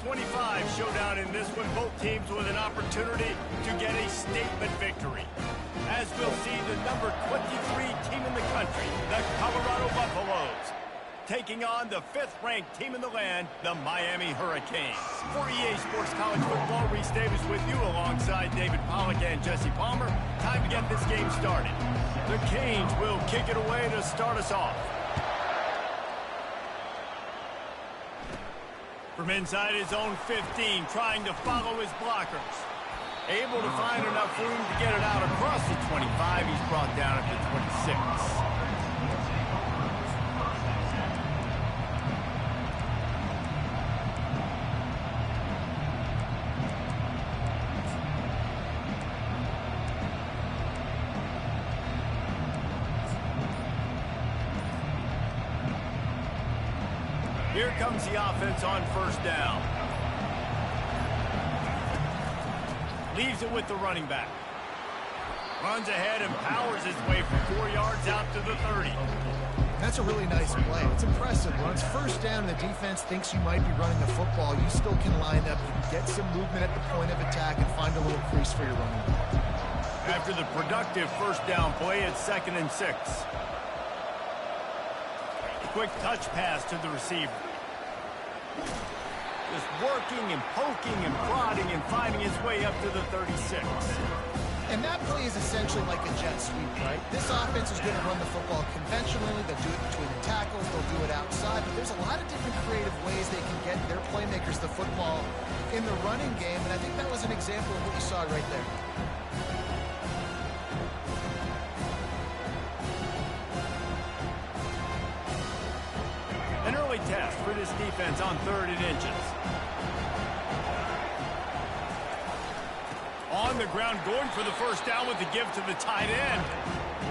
25 showdown in this one. Both teams with an opportunity to get a statement victory. As we'll see, the number 23 team in the country, the Colorado Buffaloes, taking on the 5th-ranked team in the land, the Miami Hurricanes. For EA Sports College Football, Reese Davis with you alongside David Pollack and Jesse Palmer. Time to get this game started. The Canes will kick it away to start us off. From inside his own 15, trying to follow his blockers. Able to find enough room to get it out across the 25. He's brought down at the 26. Here comes the offense on first down. Leaves it with the running back. Runs ahead and powers his way for 4 yards out to the 30. That's a really nice play. It's impressive. When it's first down and the defense thinks you might be running the football, you still can line up. You can get some movement at the point of attack and find a little crease for your running back. After the productive first down play, it's 2nd and 6. Quick touch pass to the receiver. Just working and poking and prodding and finding his way up to the 36. And that play is essentially like a jet sweep, right? This offense is going to run the football conventionally. They'll do it between the tackles. They'll do it outside. But there's a lot of different creative ways they can get their playmakers the football in the running game. And I think that was an example of what you saw right there. An early test for this defense on 3rd and inches. On the ground, going for the first down with the give to the tight end.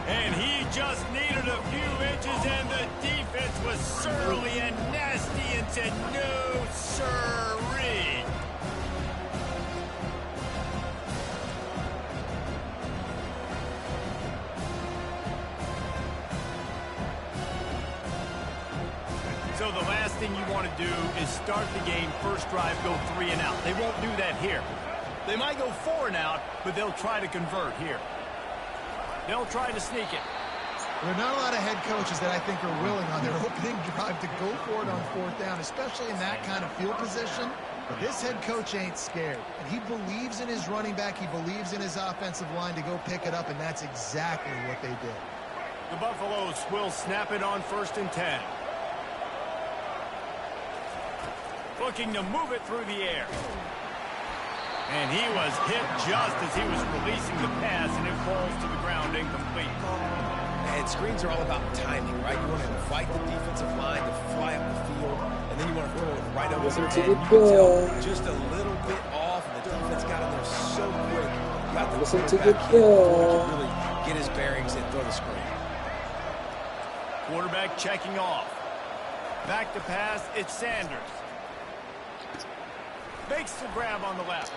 And he just needed a few inches, and the defense was surly and nasty and said, no, sirree. So the last thing you want to do is start the game, first drive, go 3 and out. They won't do that here. They might go 4 and out, but they'll try to convert here. They'll try to sneak it. There are not a lot of head coaches that I think are willing on their opening drive to go for it on 4th down, especially in that kind of field position. But this head coach ain't scared. And he believes in his running back. He believes in his offensive line to go pick it up, and that's exactly what they did. The Buffaloes will snap it on 1st and 10. Looking to move it through the air. And he was hit just as he was releasing the pass, and it falls to the ground incomplete. And screens are all about timing, right? You want to invite the defensive line to fly up the field, and then you want to throw it right over their head. You can tell just a little bit off, and the defense got in there so quick. You got the quarterback here to really get his bearings and throw the screen. Quarterback checking off. Back to pass, it's Sanders. Makes the grab on the left.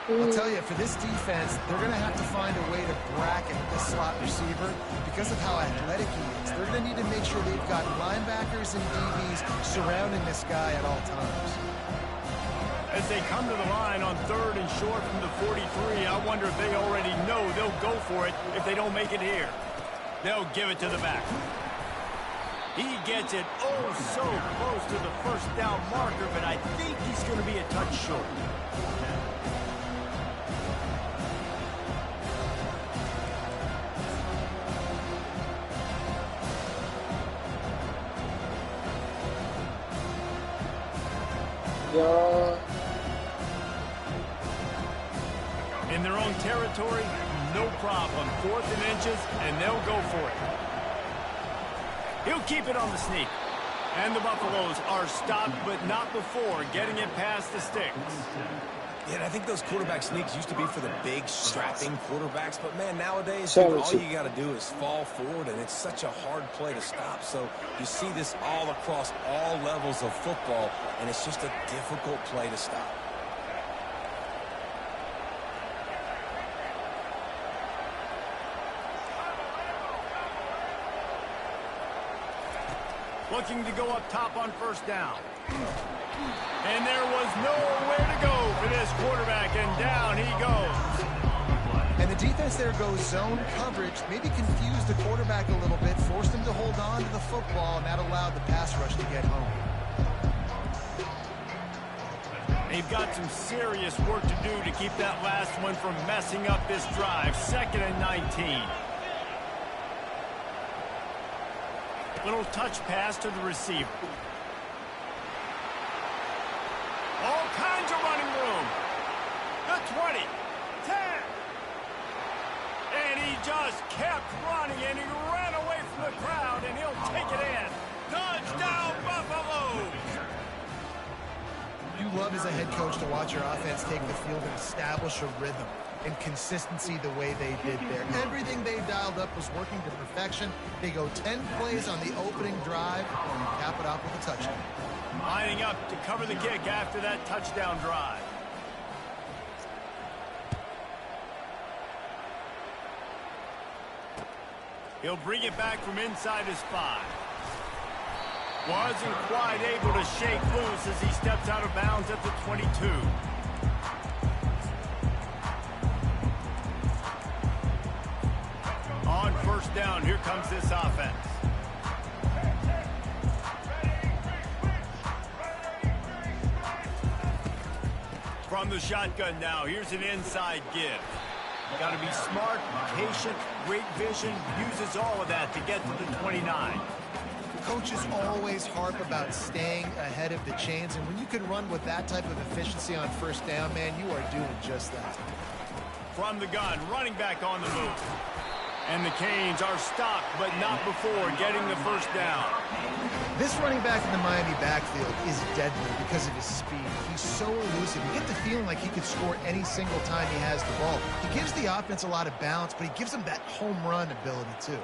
I'll tell you, for this defense, they're going to have to find a way to bracket this slot receiver because of how athletic he is. They're going to need to make sure they've got linebackers and DBs surrounding this guy at all times. As they come to the line on 3rd and short from the 43, I wonder if they already know they'll go for it if they don't make it here. They'll give it to the back. He gets it oh so close to the first down marker, but I think he's going to be a touch short. In their own territory, no problem. 4th and inches, and they'll go for it. He'll keep it on the sneak. And the Buffaloes are stopped, but not before getting it past the sticks. Yeah, and I think those quarterback sneaks used to be for the big, strapping quarterbacks. But, man, nowadays, dude, all you got to do is fall forward, and it's such a hard play to stop. So you see this all across all levels of football, and it's just a difficult play to stop. Looking to go up top on first down. And there was nowhere to go for this quarterback, and down he goes. And the defense there goes zone coverage, maybe confused the quarterback a little bit, forced him to hold on to the football, and that allowed the pass rush to get home. They've got some serious work to do to keep that last one from messing up this drive. 2nd and 19. Little touch pass to the receiver. All kinds of running room. The 20, 10. And he just kept running, and he ran away from the crowd, and he'll take it in. Touchdown, Buffaloes! You love as a head coach to watch your offense take the field and establish a rhythm and consistency the way they did there. Everything they dialed up was working to perfection. They go 10 plays on the opening drive and cap it off with a touchdown. Lining up to cover the kick after that touchdown drive. He'll bring it back from inside his 5. Wasn't quite able to shake loose as he steps out of bounds at the 22. On 1st down, here comes this offense. From the shotgun now, here's an inside give. Got to be smart, patient, great vision, uses all of that to get to the 29. Coaches always harp about staying ahead of the chains, and when you can run with that type of efficiency on 1st down, man, you are doing just that. From the gun, running back on the move. And the Canes are stopped, but not before getting the 1st down. This running back in the Miami backfield is deadly because of his speed. He's so elusive. You get the feeling like he could score any single time he has the ball. He gives the offense a lot of balance, but he gives them that home run ability, too.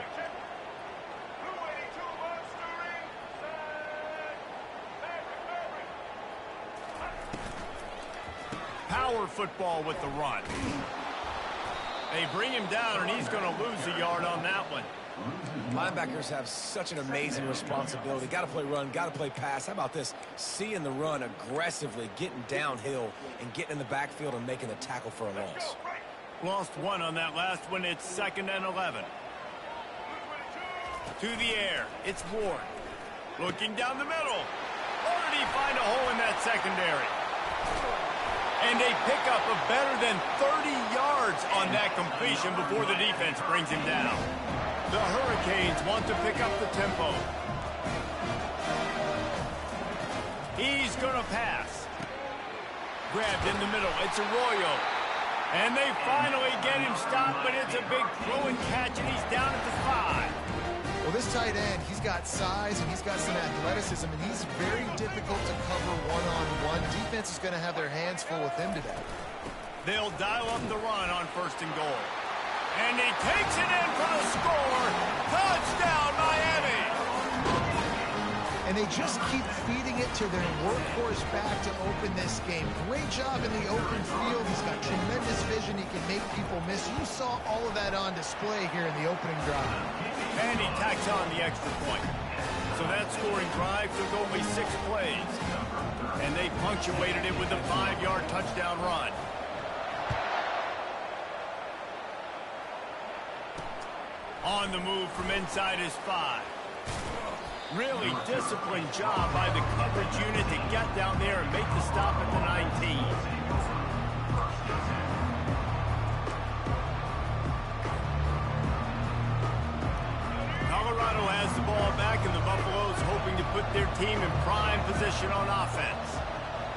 Power football with the run. They bring him down, and he's going to lose a yard on that one. Linebackers have such an amazing responsibility. Got to play run, got to play pass. How about this? Seeing the run aggressively, getting downhill, and getting in the backfield and making the tackle for a loss. Lost 1 on that last one. It's 2nd and 11. To the air. It's Ward. Looking down the middle. Or did he find a hole in that secondary? And a pickup of better than 30 yards on that completion before the defense brings him down. The Hurricanes want to pick up the tempo. He's going to pass. Grabbed in the middle. It's Arroyo. And they finally get him stopped, but it's a big throw and catch, and he's down at the 5. Well, this tight end, he's got size and he's got some athleticism, and he's very difficult to cover one-on-one. Defense is going to have their hands full with him today. They'll dial up the run on 1st and goal. And he takes it in for the score. Touchdown, Miami! And they just keep feeding it to their workhorse back to open this game. Great job in the open field. He's got tremendous vision. He can make people miss. You saw all of that on display here in the opening drive. And he tacks on the extra point. So that scoring drive took only 6 plays. And they punctuated it with a 5-yard touchdown run. On the move from inside his 5. Really disciplined job by the coverage unit to get down there and make the stop at the 19. Colorado has the ball back, and the Buffaloes hoping to put their team in prime position on offense.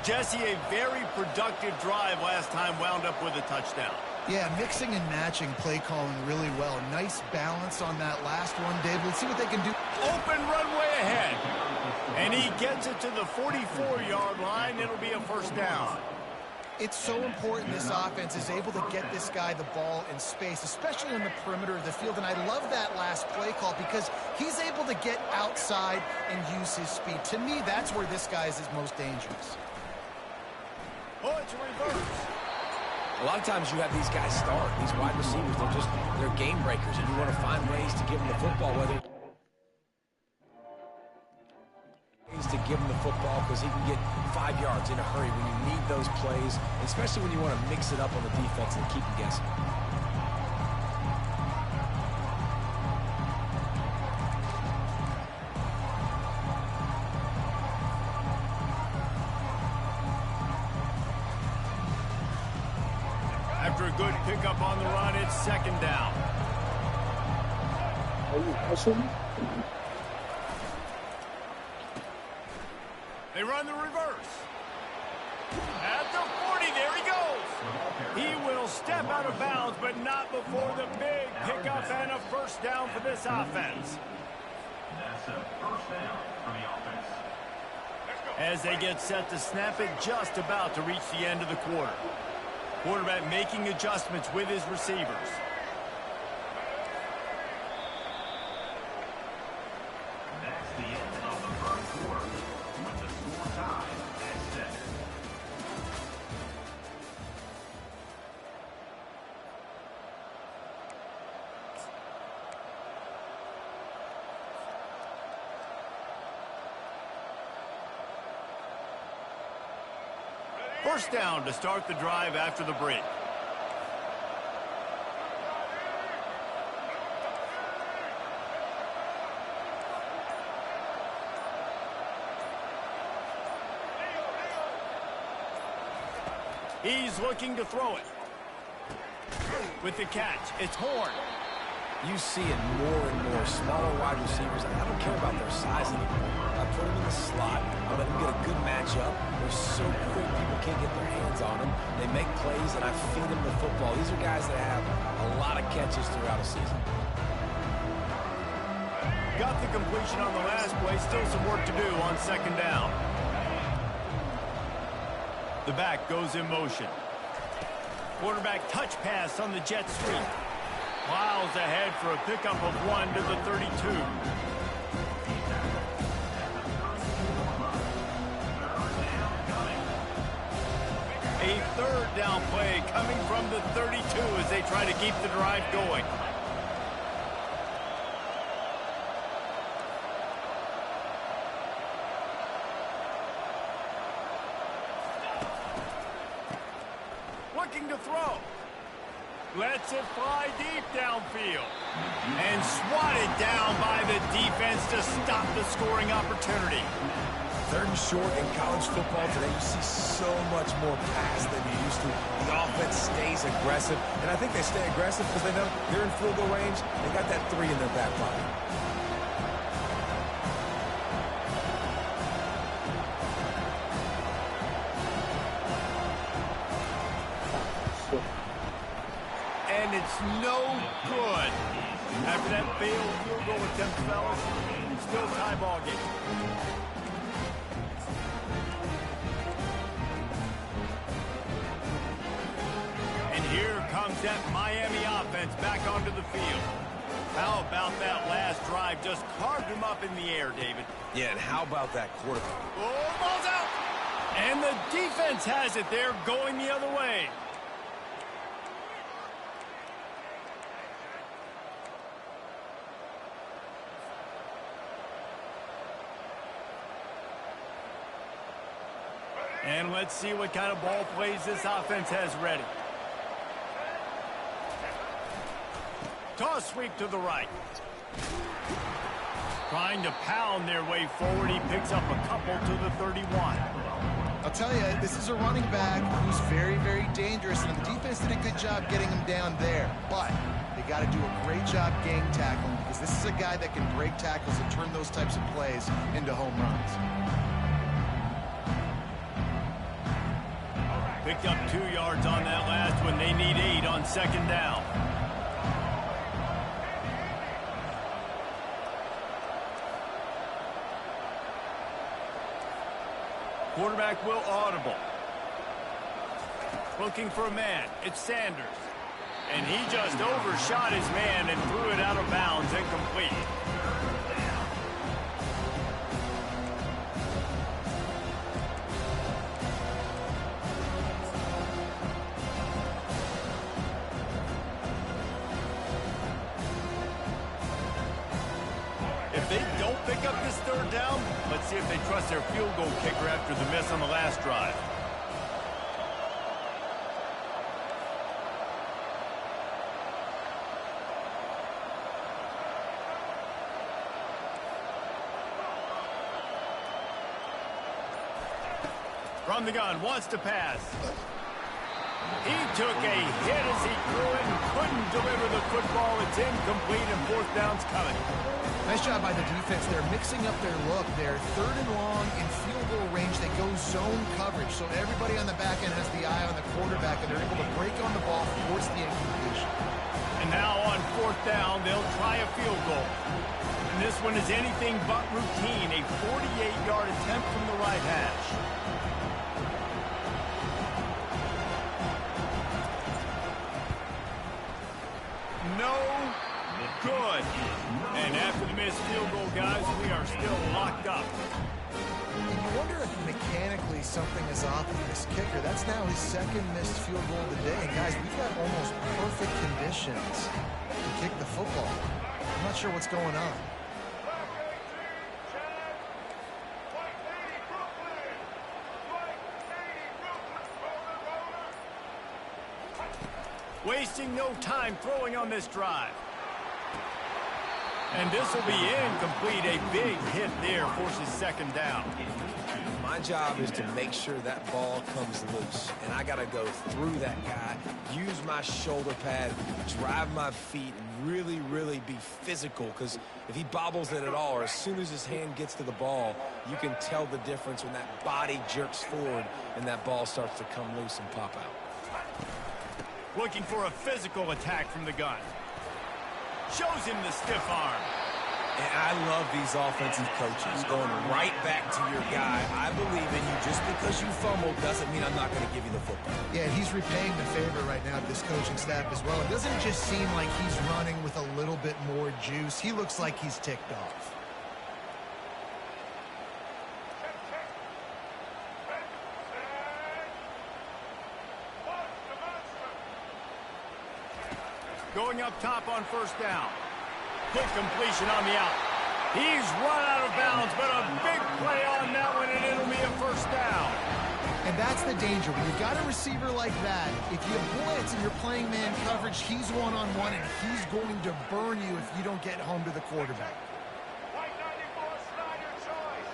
Jesse, a very productive drive last time wound up with a touchdown. Yeah, mixing and matching play calling really well. Nice balance on that last one, Dave. Let's see what they can do. Open runway ahead. And he gets it to the 44-yard line. It'll be a 1st down. It's so important this offense is able to get this guy the ball in space, especially on the perimeter of the field. And I love that last play call because he's able to get outside and use his speed. To me, that's where this guy is his most dangerous. Oh, it's a reverse. A lot of times you have these guys start, these wide receivers, they're game breakers, and you want to find ways to give them the football, give him the football because he can get 5 yards in a hurry when you need those plays, especially when you want to mix it up on the defense and keep them guessing. After a good pickup on the run, it's second down. They run the reverse. At the 40, there he goes. He will step out of bounds, but not before the big pickup and a first down for this offense. That's a first down for the offense. As they get set to snap it, just about to reach the end of the quarter. Quarterback making adjustments with his receivers. That's the end of the first quarter with the score tied at 7. First down to start the drive after the break. He's looking to throw it. With the catch, it's Horn. You see it more and more. Smaller wide receivers, I don't care about their size anymore. I put them in the slot. I let them get a good matchup. They're so quick, people can't get their hands on them. They make plays, and I feed them the football. These are guys that have a lot of catches throughout a season. Got the completion on the last play. Still some work to do on second down. The back goes in motion. Quarterback touch pass on the jet sweep. Plows ahead for a pickup of 1 to the 32. A third down play coming from the 32 as they try to keep the drive going. Looking to throw. Lets it fly deep downfield. And swatted down by the defense to stop the scoring opportunity. Third and short in college football today, you see so much more pass than you used to. The offense stays aggressive, and I think they stay aggressive because they know they're in field goal range. They got that 3 in their back pocket. And it's no good. After that failed field goal attempt, fellas, still tie ball game. And here comes that Miami offense back onto the field. How about that last drive? Just carved him up in the air, David. Yeah, and how about that quarterback? Oh, ball's out! And the defense has it there, going the other way. And let's see what kind of ball plays this offense has ready. Toss sweep to the right. Trying to pound their way forward. He picks up a couple to the 31. I'll tell you, this is a running back who's very, very dangerous, and the defense did a good job getting him down there. But they got to do a great job gang tackling, because this is a guy that can break tackles and turn those types of plays into home runs. Picked up 2 yards on that last one. They need 8 on second down. Quarterback will audible. Looking for a man. It's Sanders. And he just overshot his man and threw it out of bounds, incomplete. If If they don't pick up this third down, let's see if they trust their field goal kicker after the miss on the last drive. From the gun, wants to pass. He took a hit as he threw it and couldn't deliver the football. It's incomplete and fourth down's coming. Nice job by the defense. They're mixing up their look. They're third and long in field goal range. They go zone coverage. So everybody on the back end has the eye on the quarterback, and they're able to break on the ball, force the incompletion. And now on fourth down, they'll try a field goal. And this one is anything but routine. A 48-yard attempt from the right hash. No good. And after the missed field goal, guys, we are still locked up. And you wonder if mechanically something is off with this kicker. That's now his second missed field goal of the day. And guys, we've got almost perfect conditions to kick the football. I'm not sure what's going on. Wasting no time throwing on this drive. And this will be incomplete. A big hit there forces second down. My job is to make sure that ball comes loose, and I got to go through that guy, use my shoulder pad, drive my feet, and really, really be physical, because if he bobbles it at all, or as soon as his hand gets to the ball, you can tell the difference when that body jerks forward and that ball starts to come loose and pop out. Looking for a physical attack from the gun. Shows him the stiff arm. And I love these offensive coaches going right back to your guy. I believe in you. Just because you fumbled doesn't mean I'm not going to give you the football. Yeah, he's repaying the favor right now to this coaching staff as well. It doesn't just seem like he's running with a little bit more juice. He looks like he's ticked off. Going up top on first down. Quick completion on the out. He's run out of bounds, but a big play on that one, and it'll be a first down. And that's the danger. When you've got a receiver like that, if you blitz and you're playing man coverage, he's one-on-one, and he's going to burn you if you don't get home to the quarterback. White 94, Snyder choice.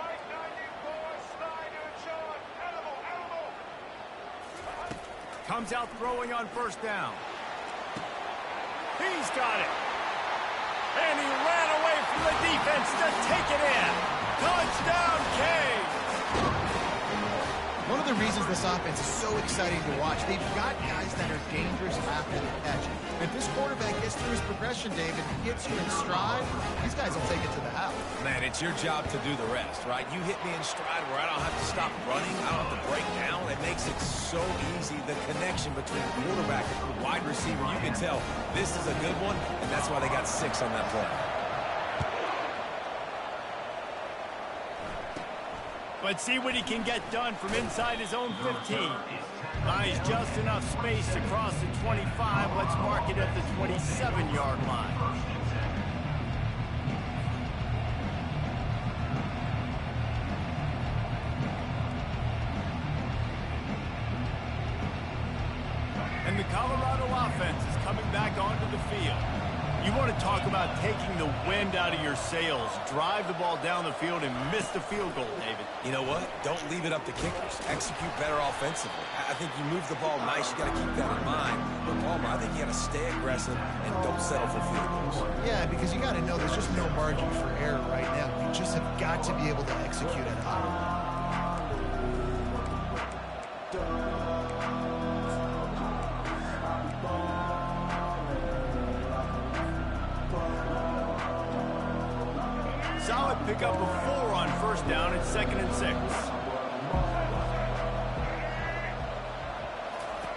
White 94, Snyder choice. Elbow. Comes out throwing on first down. He's got it. And he ran away from the defense to take it in. Touchdown, Cade. One of the reasons this offense is so exciting to watch, they've got guys that are dangerous after the catch. If this quarterback gets through his progression, David, hits you in stride, these guys will take it to the house. Man, it's your job to do the rest, right? You hit me in stride where I don't have to stop running. I don't have to break down. It makes it so easy. The connection between quarterback and wide receiver, you can tell this is a good one, and that's why they got 6 on that play. Let's see what he can get done from inside his own 15. Buys just enough space to cross the 25. Let's mark it at the 27-yard line. And the Colorado offense is coming back onto the field. You want to talk about taking the wind out of your sails. Drive the ball down the field and miss the field goal, David. You know what? Don't leave it up to kickers. Execute better offensively. I think you move the ball nice. You got to keep that in mind. But Palmer, I think you got to stay aggressive and don't settle for field goals. Yeah, because you got to know there's just no margin for error right now. You just have got to be able to execute at a high level. Solid pickup of 4 on first down at 2nd and 6.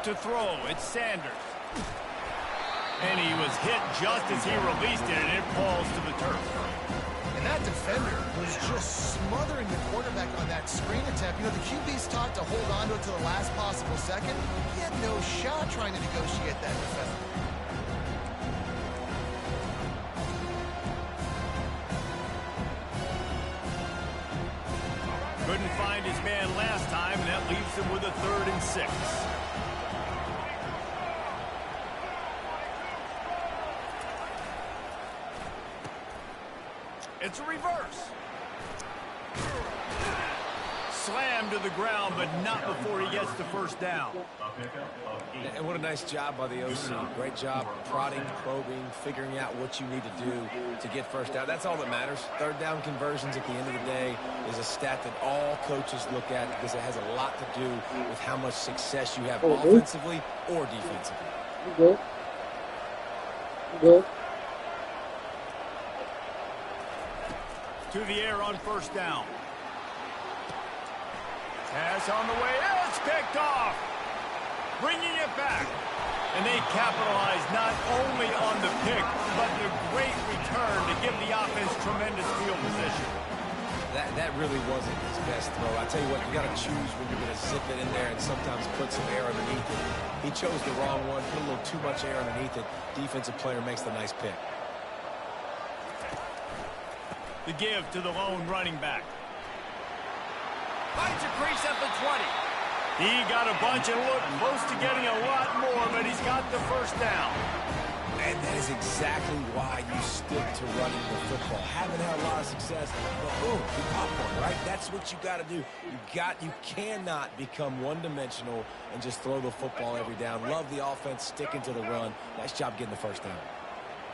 To throw, it's Sanders. And he was hit just as he released it, and it falls to the turf. And that defender was just smothering the quarterback on that screen attempt. You know, the QB's taught to hold on to it to the last possible second. He had no shot trying to negotiate that defender. them with a 3rd and 6. It's a reverse. Slammed to the ground, but not before he gets the first down. And what a nice job by the OC. Great job prodding, probing, figuring out what you need to do to get first down. That's all that matters. 3rd down conversions at the end of the day is a stat that all coaches look at because it has a lot to do with how much success you have offensively or defensively. Good. Good. To the air on 1st down. Pass on the way. It's picked off. Bringing it back. And they capitalize not only on the pick, but the great return to give the offense tremendous field position. That really wasn't his best throw. I tell you what, you got to choose when you're going to zip it in there and sometimes put some air underneath it. He chose the wrong one, put a little too much air underneath it. Defensive player makes the nice pick. The give to the lone running back. Finds a crease at the 20. He got a bunch and looked close to getting a lot more, but he's got the first down. And that is exactly why you stick to running the football. Haven't had a lot of success, but boom, you pop one, right? That's what you got to do. You cannot become one-dimensional and just throw the football every down. Love the offense, sticking to the run. Nice job getting the first down.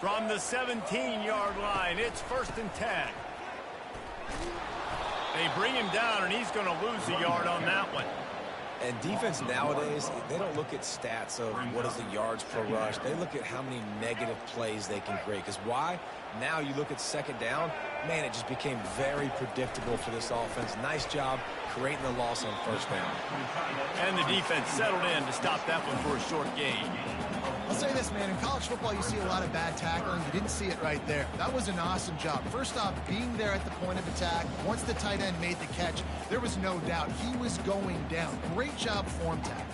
From the 17-yard line, it's 1st and 10. They bring him down, and he's going to lose a yard on that one. And defense nowadays, they don't look at stats of what is the yards per rush. They look at how many negative plays they can create. Because why? Now you look at 2nd down, man, it just became very predictable for this offense. Nice job creating the loss on 1st down. And the defense settled in to stop that one for a short gain. I'll say this, man. In college football, you see a lot of bad tackling. You didn't see it right there. That was an awesome job. First off, being there at the point of attack. Once the tight end made the catch, there was no doubt he was going down. Great job form tackle.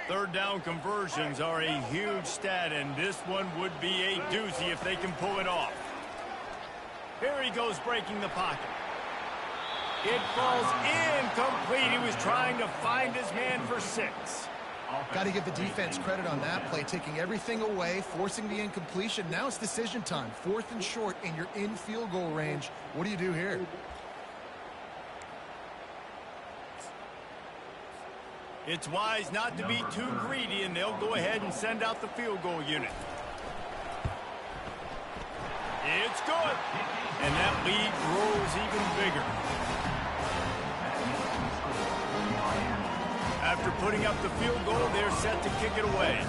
Third down conversions are a huge stat, and this one would be a doozy if they can pull it off. Here he goes breaking the pocket. It falls incomplete. He was trying to find his man for 6. Got to give the defense credit on that play, taking everything away, forcing the incompletion. Now it's decision time. 4th and short, and you're in field goal range. What do you do here? It's wise not to be too greedy, and they'll go ahead and send out the field goal unit. It's good. And that lead grows even bigger. After putting up the field goal, they're set to kick it away.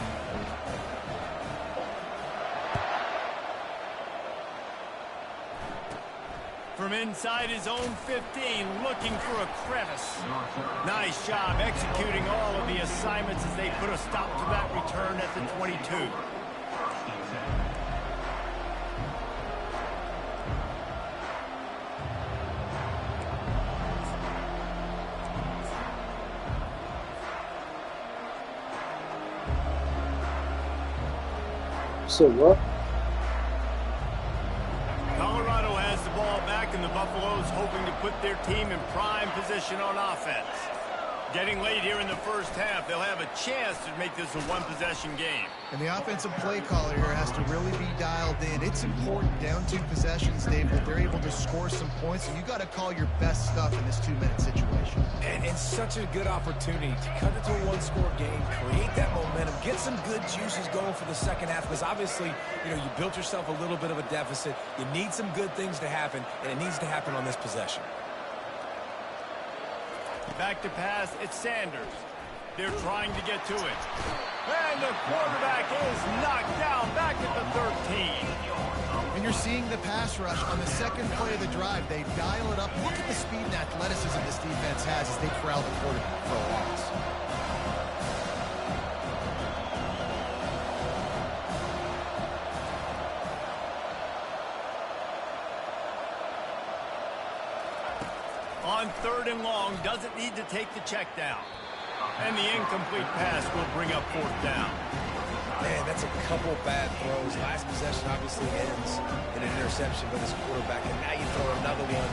From inside his own 15, looking for a crevice. Nice job executing all of the assignments as they put a stop to that return at the 22. So what? Colorado has the ball back, and the Buffaloes hoping to put their team in prime position on offense. Getting late here in the first half, they'll have a chance to make this a one-possession game. And the offensive play caller here has to really be dialed in. It's important down 2 possessions, Dave, that they're able to score some points, and you got to call your best stuff in this 2-minute situation. And it's such a good opportunity to cut it to a 1-score game, create that momentum, get some good juices going for the second half, because obviously, you built yourself a little bit of a deficit. You need some good things to happen, and it needs to happen on this possession. Back to pass, it's Sanders. They're trying to get to it. And the quarterback is knocked down back at the 13. And you're seeing the pass rush on the second play of the drive. They dial it up. Look at the speed and athleticism this defense has as they corral the quarterback for a loss. On 3rd and long, doesn't need to take the check down. And the incomplete pass will bring up 4th down. Man, that's a couple bad throws. Last possession obviously ends in an interception by this quarterback, and now you throw another one,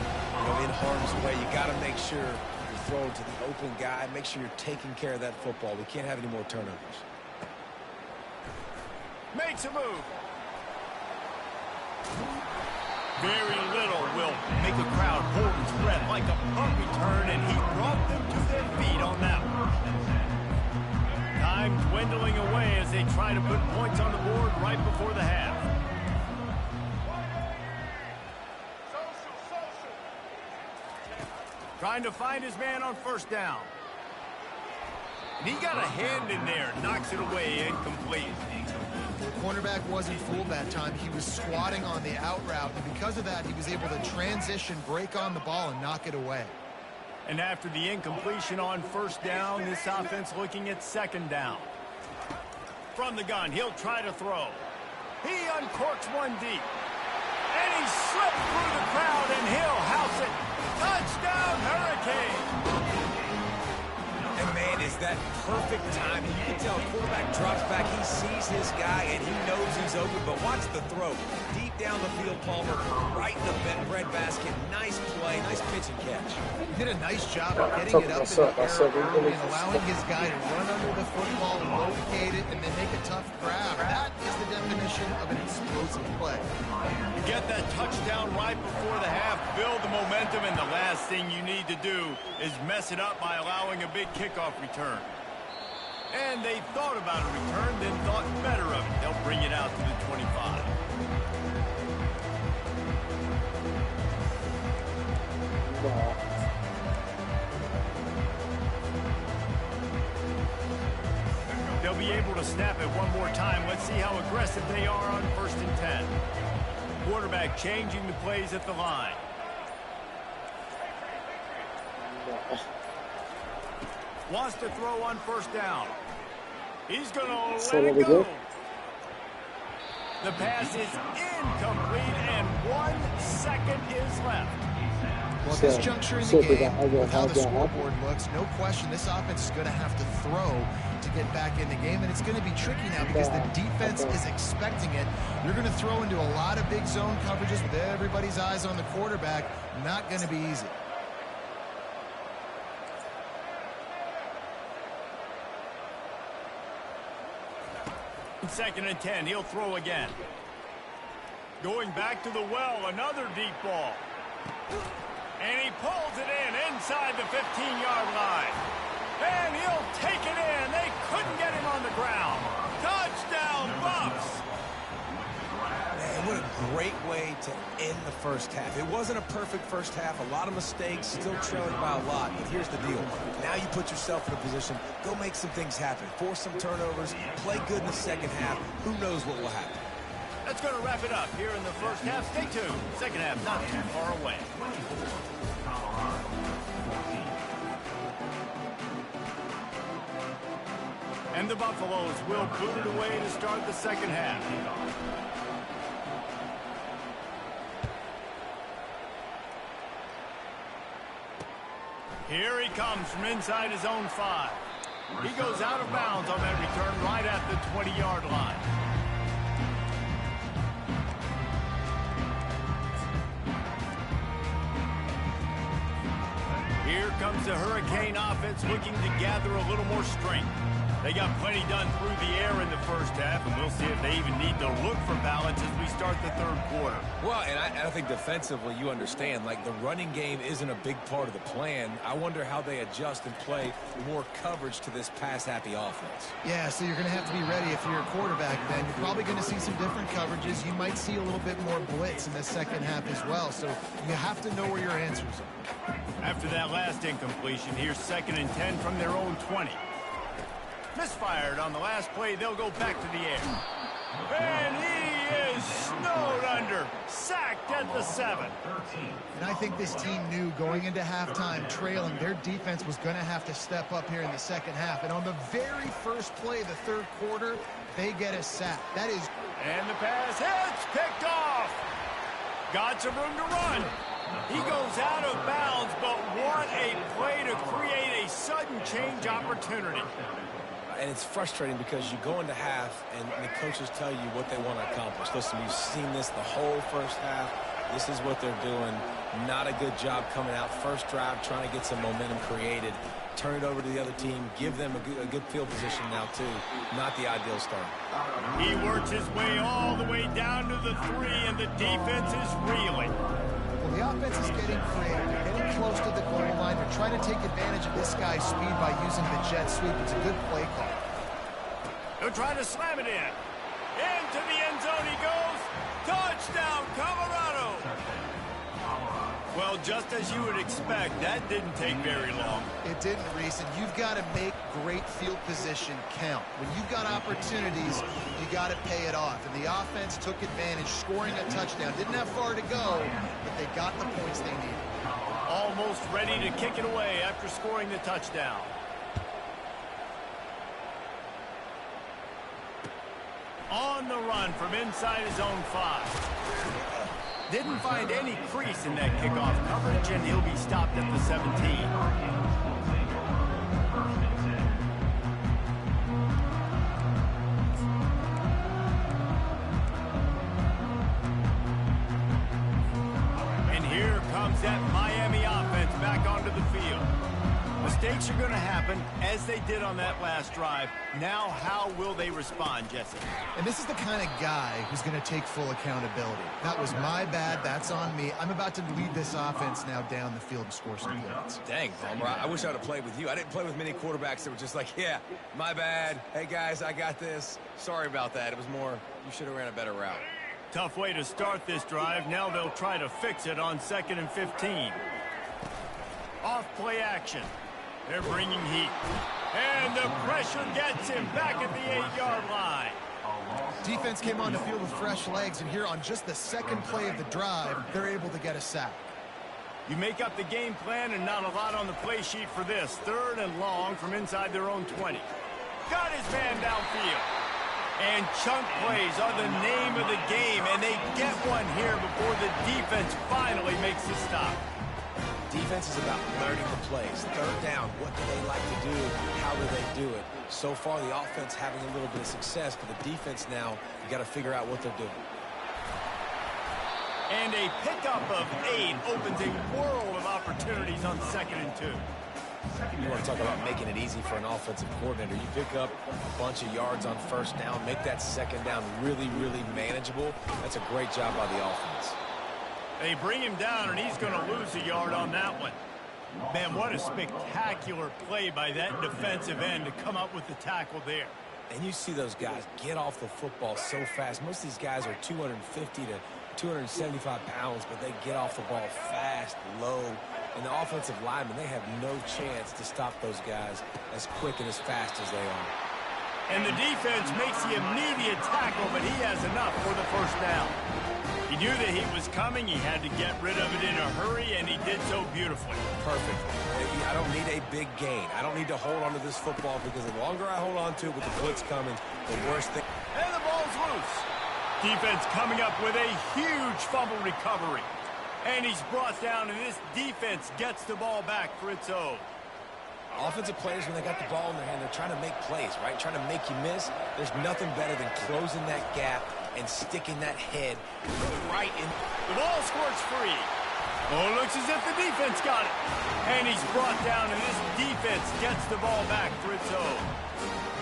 in harm's way. You got to make sure you're throwing to the open guy. Make sure you're taking care of that football. We can't have any more turnovers. Makes a move. Very little will make a crowd hold its breath like a punt return, and he brought them to their feet on that one. Time dwindling away as they try to put points on the board right before the half. Trying to find his man on first down. And he got a hand in there, knocks it away, incomplete. The cornerback wasn't fooled that time. He was squatting on the out route, and because of that, he was able to transition, break on the ball, and knock it away. And after the incompletion on first down, this offense looking at second down. From the gun, he'll try to throw. He uncorks one deep. And he slipped through the crowd, and he'll house it. Touchdown, Hurricane! And man, is that perfect timing. You can tell quarterback drops back, he sees his guy, and he knows he's open, but watch the throw. Deep down the field, Palmer, right in the breadbasket. Nice play, nice pitch and catch. He did a nice job of getting it up in the air early and allowing his guy to run under the football, locate it, and then make a tough grab. That is the definition of an explosive play. You get that touchdown right before the half, build the momentum, and the last thing you need to do is mess it up by allowing a big kickoff return. And they thought about a return, then thought better of it. They'll bring it out to the 25. They'll be able to snap it one more time. Let's see how aggressive they are on 1st and 10. Quarterback changing the plays at the line. Wants to throw on first down. He's going to let it go. The pass is incomplete, and 1 second is left. Well, at this juncture in the game, with how the scoreboard looks, no question this offense is going to have to throw to get back in the game, and it's going to be tricky now because the defense is expecting it. You're going to throw into a lot of big zone coverages with everybody's eyes on the quarterback. Not going to be easy. Second and 10, he'll throw again. Going back to the well, another deep ball. And he pulls it in inside the 15-yard line. And he'll take it in. They couldn't get him on the ground. Touchdown, Buffs. Man, what a great way to end the first half. It wasn't a perfect first half. A lot of mistakes, still trailing by a lot. But here's the deal. Now you put yourself in a position, go make some things happen. Force some turnovers, play good in the second half. Who knows what will happen? That's going to wrap it up here in the first half. Stay tuned. Second half not too far away. And the Buffaloes will boot it away to start the second half. Here he comes from inside his own 5. He goes out of bounds on that return right at the 20-yard line. Here comes the Hurricane offense looking to gather a little more strength. They got plenty done through the air in the first half, and we'll see if they even need to look for balance as we start the third quarter. Well, and I think defensively, you understand, like the running game isn't a big part of the plan. I wonder how they adjust and play more coverage to this pass-happy offense. Yeah, so you're going to have to be ready if you're a quarterback then. You're probably going to see some different coverages. You might see a little bit more blitz in the second half as well, so you have to know where your answers are. After that last incompletion, here's 2nd and 10 from their own 20. Misfired on the last play. They'll go back to the air. And he is snowed under. Sacked at the 7. And I think this team knew going into halftime trailing, their defense was going to have to step up here in the second half. And on the very first play of the third quarter, they get a sack. That is... And the pass hits. Picked off. Got some room to run. He goes out of bounds, but what a play to create a sudden change opportunity. And it's frustrating because you go into half and the coaches tell you what they want to accomplish. Listen, we've seen this the whole first half. This is what they're doing. Not a good job coming out first drive, trying to get some momentum created. Turn it over to the other team. Give them a good field position now, too. Not the ideal start. He works his way all the way down to the 3, and the defense is reeling. Well, the offense is getting creative. They're getting close to the goal line. They're trying to take advantage of this guy's speed by using the jet sweep. It's a good play call. They're trying to slam it in. Into the end zone he goes. Touchdown, Colorado. Well, just as you would expect, that didn't take very long. It didn't, Reese, and you've got to make great field position count. When you've got opportunities, you got to pay it off. And the offense took advantage, scoring a touchdown. Didn't have far to go, but they got the points they needed. Almost ready to kick it away after scoring the touchdown. On the run from inside his own 5. Didn't find any crease in that kickoff coverage, and he'll be stopped at the 17. And here comes that Miami offense back onto the field. Mistakes are going to happen, as they did on that last drive. Now, how will they respond, Jesse? And this is the kind of guy who's going to take full accountability. That was my bad. That's on me. I'm about to lead this offense now down the field and score some points. Dang, Palmer, I wish I would have played with you. I didn't play with many quarterbacks that were just like, yeah, my bad. Hey, guys, I got this. Sorry about that. It was more, you should have ran a better route. Tough way to start this drive. Now they'll try to fix it on 2nd and 15. Off play action. They're bringing heat. And the pressure gets him back at the 8-yard line. Defense came on the field with fresh legs, and here on just the second play of the drive, they're able to get a sack. You make up the game plan and not a lot on the play sheet for this. 3rd and long from inside their own 20. Got his man downfield. And chunk plays are the name of the game, and they get one here before the defense finally makes the stop. Defense is about learning the plays. 3rd down, what do they like to do? How do they do it? So far, the offense having a little bit of success, but the defense now, you got to figure out what they're doing. And a pickup of 8 opens a world of opportunities on 2nd and 2. You want to talk about making it easy for an offensive coordinator. You pick up a bunch of yards on 1st down, make that 2nd down really, really manageable. That's a great job by the offense. They bring him down, and he's going to lose a yard on that one. Man, what a spectacular play by that defensive end to come up with the tackle there. And you see those guys get off the football so fast. Most of these guys are 250 to 275 pounds, but they get off the ball fast, low. And the offensive linemen, they have no chance to stop those guys as quick and as fast as they are. And the defense makes the immediate tackle, but he has enough for the 1st down. He knew that he was coming. He had to get rid of it in a hurry, and he did so beautifully. Perfect. I don't need a big gain. I don't need to hold on to this football because the longer I hold on to it with the blitz coming, the worse thing. And the ball's loose. Defense coming up with a huge fumble recovery. And he's brought down, and this defense gets the ball back for its own. Offensive players, when they got the ball in their hand, they're trying to make plays, right? Trying to make you miss. There's nothing better than closing that gap and sticking that head right in. The ball squirts free. Oh, it looks as if the defense got it. And he's brought down, and this defense gets the ball back for its own.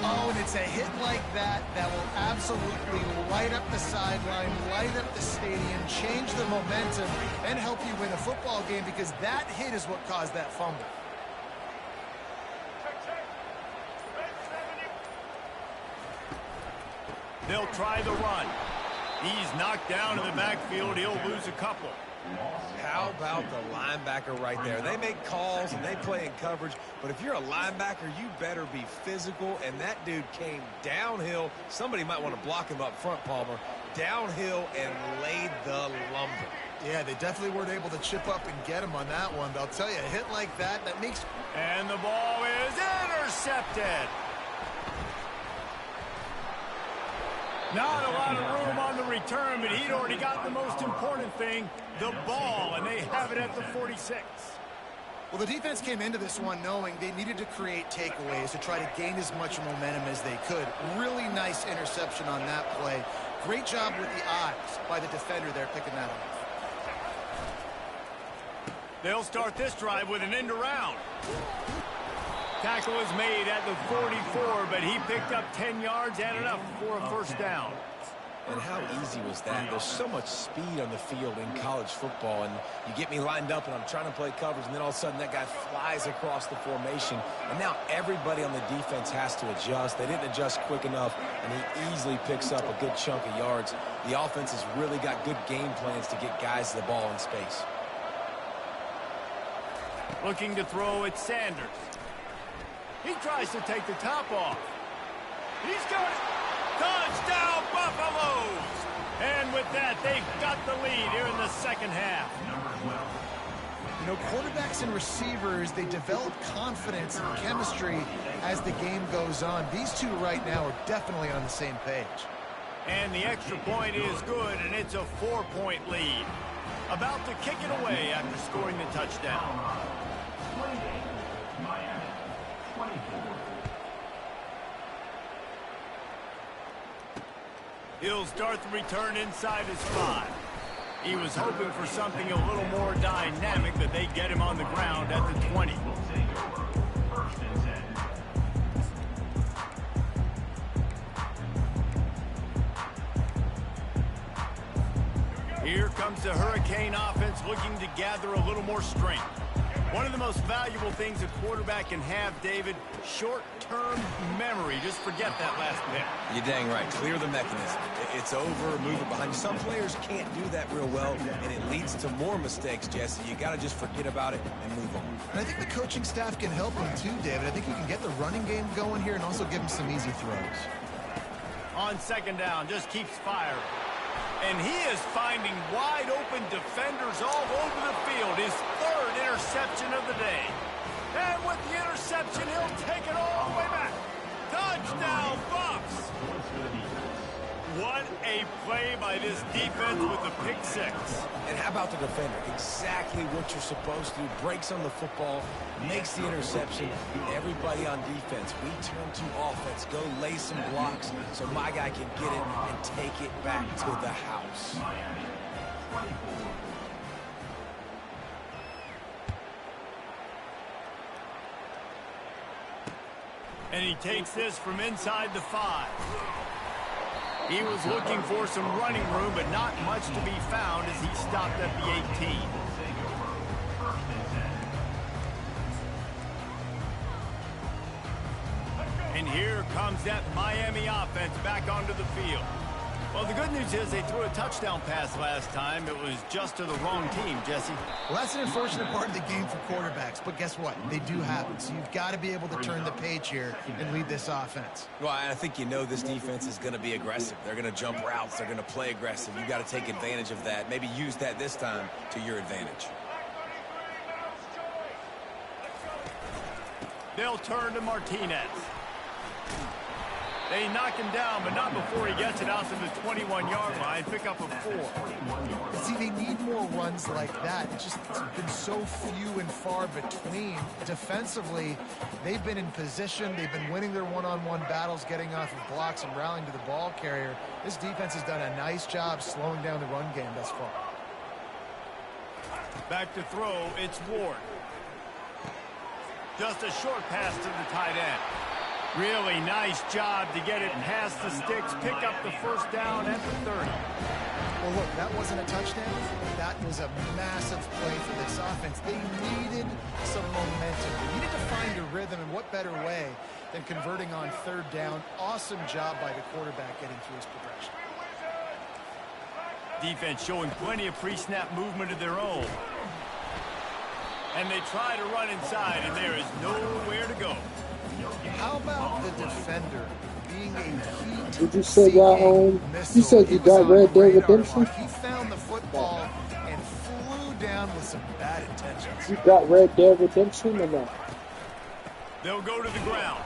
Oh, and it's a hit like that that will absolutely light up the sideline, light up the stadium, change the momentum, and help you win a football game because that hit is what caused that fumble. They'll try the run. He's knocked down in the backfield. He'll lose a couple. How about the linebacker right there? They make calls and they play in coverage, but if you're a linebacker, you better be physical, and that dude came downhill. Somebody might want to block him up front, Palmer. Downhill and laid the lumber. Yeah, they definitely weren't able to chip up and get him on that one, but I'll tell you, a hit like that, that makes... And the ball is intercepted. Not a lot of room on the return, but he'd already got the most important thing, the ball, and they have it at the 46. Well, the defense came into this one knowing they needed to create takeaways to try to gain as much momentum as they could. Really nice interception on that play. Great job with the eyes by the defender there picking that off. They'll start this drive with an end around. Tackle is made at the 44, but he picked up 10 yards and enough for a first down. And how easy was that? There's so much speed on the field in college football, and you get me lined up and I'm trying to play coverage, and then all of a sudden that guy flies across the formation, and now everybody on the defense has to adjust. They didn't adjust quick enough, and he easily picks up a good chunk of yards. The offense has really got good game plans to get guys the ball in space. Looking to throw at Sanders. He tries to take the top off. He's got it. Touchdown, Buffaloes! And with that, they've got the lead here in the second half. You know, quarterbacks and receivers, they develop confidence and chemistry as the game goes on. These two right now are definitely on the same page. And the extra point is good, and it's a 4-point lead. About to kick it away after scoring the touchdown. He'll start the return inside his 5. He was hoping for something a little more dynamic, but they get him on the ground at the 20. Here comes the Hurricane offense looking to gather a little more strength. One of the most valuable things a quarterback can have, David, short-term memory. Just forget that last pick. You're dang right. Clear the mechanism. It's over, move it behind you. Some players can't do that real well, and it leads to more mistakes, Jesse. You got to just forget about it and move on. And I think the coaching staff can help him too, David. I think you can get the running game going here and also give him some easy throws. On second down, just keeps firing. And he is finding wide-open defenders all over the field. His third interception of the day. And with the interception, he'll take it all the way back. Touchdown, Bucs! What a play by this defense with the pick 6. And how about the defender? Exactly what you're supposed to do. Breaks on the football, makes the interception. Everybody on defense, we turn to offense. Go lay some blocks so my guy can get it and take it back to the house. And he takes this from inside the 5. He was looking for some running room, but not much to be found as he stopped at the 18. And here comes that Miami offense back onto the field. Well, the good news is they threw a touchdown pass last time. It was just to the wrong team, Jesse. Well, that's an unfortunate part of the game for quarterbacks, but guess what? They do happen, so you've got to be able to turn the page here and lead this offense. Well, I think you know this defense is going to be aggressive. They're going to jump routes. They're going to play aggressive. You've got to take advantage of that. Maybe use that this time to your advantage. They'll turn to Martinez. They knock him down, but not before he gets it out to the 21-yard line. Pick up a 4. See, they need more runs like that. It's just been so few and far between. Defensively, they've been in position. They've been winning their one-on-one battles, getting off of blocks and rallying to the ball carrier. This defense has done a nice job slowing down the run game thus far. Back to throw, it's Ward. Just a short pass to the tight end. Really nice job to get it past the sticks, pick up the first down at the 30. Well, look, that wasn't a touchdown. That was a massive play for this offense. They needed some momentum. They needed to find a rhythm, and what better way than converting on third down. Awesome job by the quarterback getting through his progression. Defense showing plenty of pre-snap movement of their own. And they try to run inside, and there is nowhere to go. How about the defender being a heat? Did you say that? You said you got Red Dead Redemption? He found the football and flew down with some bad intentions. You got Red Dead Redemption or not? They'll go to the ground.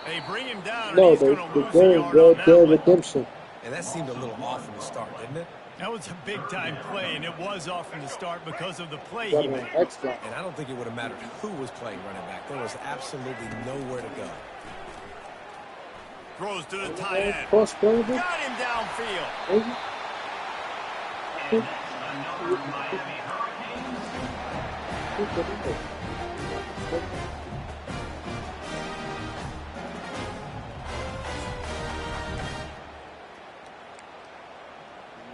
They bring him down. No, and he's the going to lose a game yard Red on that Dead one. Redemption. And that seemed a little off from the start, didn't it? That was a big-time play, and it was off from the start because of the play he Got an made. extra. And I don't think it would have mattered who was playing running back. There was absolutely nowhere to go. Throws to the tight end. Cross playable. Got him downfield. Maybe.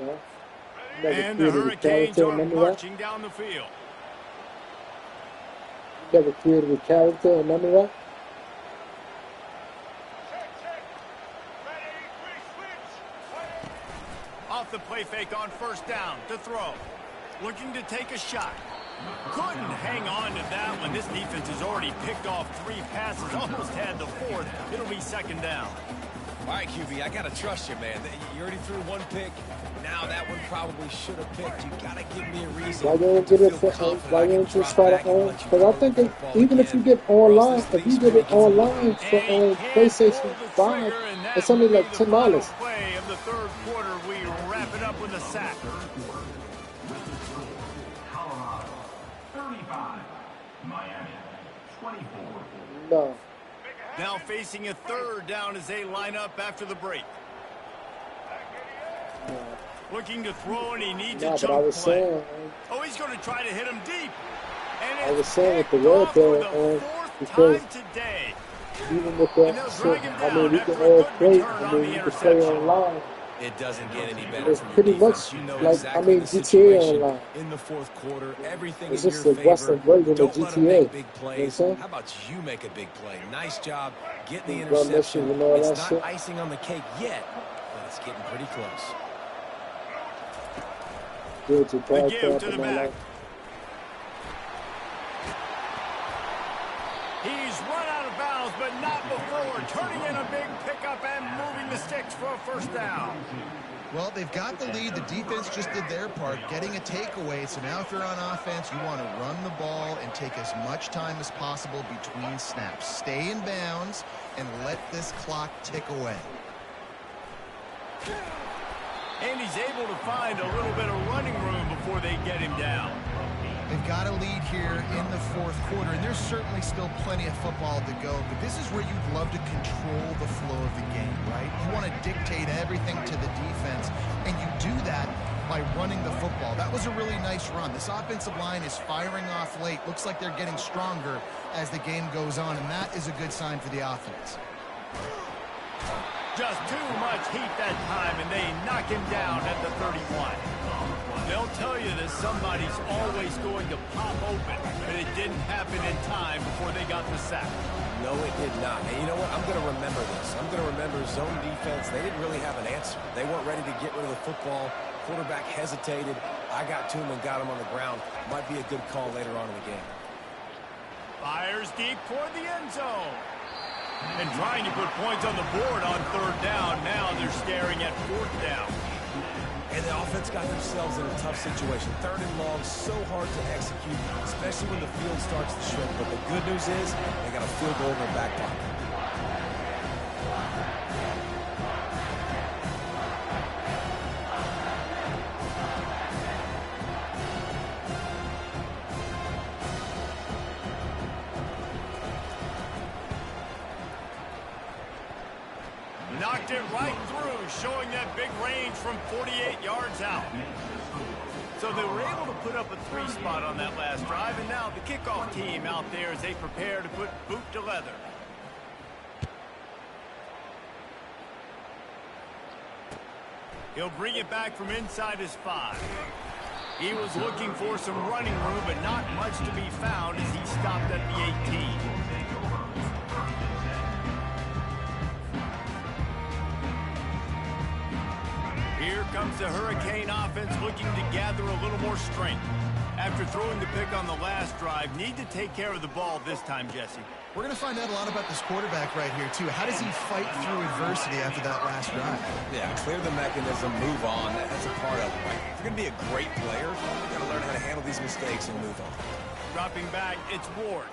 No. Never And the created a Hurricanes character, are remember that? marching down the field. Never created a character, remember that? Check. Ready, we switch. Ready. Off the play fake on first down to throw. Looking to take a shot. Couldn't hang on to that one. This defense has already picked off 3 passes, almost had the 4th. It'll be second down. All right, QB, I got to trust you, man. You already threw 1 pick. Now that one probably should have picked. You got to give me a reason. Why don't you get it for, why don't you start it on? Because I think even if you get online, if you get it online for PlayStation 5, it's only like $10. Play of the third quarter, we wrap it up with a sack. Colorado 35, Miami 24. No. Now facing a third down as they line up after the break. Looking to throw, and he needs a But I jump was play. saying, Oh, he's going to try to hit him deep. And I was it's saying with the picked word off for there, the 4th because time today. even with And that they'll shit, drag him I mean, down we after can a all good play, return I on mean, the you can play interception. online. It doesn't get any better It's from your pretty defense. much You know like, exactly I mean, the GTA situation online. in the 4th quarter. Everything It's in just your a Western favor. version of Don't let them GTA. make big You know what I'm plays. saying? How about you make a big play? Nice job getting the Run that shit interception. and all It's that not shit. icing on the cake yet, but it's getting pretty close. Good to The pass give cap to the and all back. that. He's run out of bounds, but not before. Turning in a big pickup and moving the sticks for a first down. Well, they've got the lead. The defense just did their part, getting a takeaway. So now if you're on offense, you want to run the ball and take as much time as possible between snaps. Stay in bounds and let this clock tick away. And he's able to find a little bit of running room before they get him down. They've got a lead here in the 4th quarter, and there's certainly still plenty of football to go, but this is where you'd love to control the flow of the game, right? You want to dictate everything to the defense, and you do that by running the football. That was a really nice run. This offensive line is firing off late. Looks like they're getting stronger as the game goes on, and that is a good sign for the offense. Just too much heat that time, and they knock him down at the 31. They'll tell you that somebody's always going to pop open, but it didn't happen in time before they got the sack. No, it did not. And you know what? I'm going to remember this. I'm going to remember zone defense. They didn't really have an answer. They weren't ready to get rid of the football. Quarterback hesitated. I got to him and got him on the ground. Might be a good call later on in the game. Fires deep toward the end zone. And trying to put points on the board on third down. Now they're staring at 4th down. And the offense got themselves in a tough situation. 3rd and long, so hard to execute, especially when the field starts to shrink. But the good news is they got a field goal in their back pocket. Knocked it right through, showing that big range from 48 yards out. So they were able to put up a 3-spot on that last drive, and now the kickoff team out there as they prepare to put boot to leather. He'll bring it back from inside his 5. He was looking for some running room, but not much to be found as he stopped at the 18. Here comes the Hurricane offense looking to gather a little more strength. After throwing the pick on the last drive, need to take care of the ball this time, Jesse. We're going to find out a lot about this quarterback right here, too. How does he fight through adversity after that last drive? Yeah, clear the mechanism, move on. That's a part of it. Right? If you're going to be a great player, you've got to learn how to handle these mistakes and move on. Dropping back, it's Ward.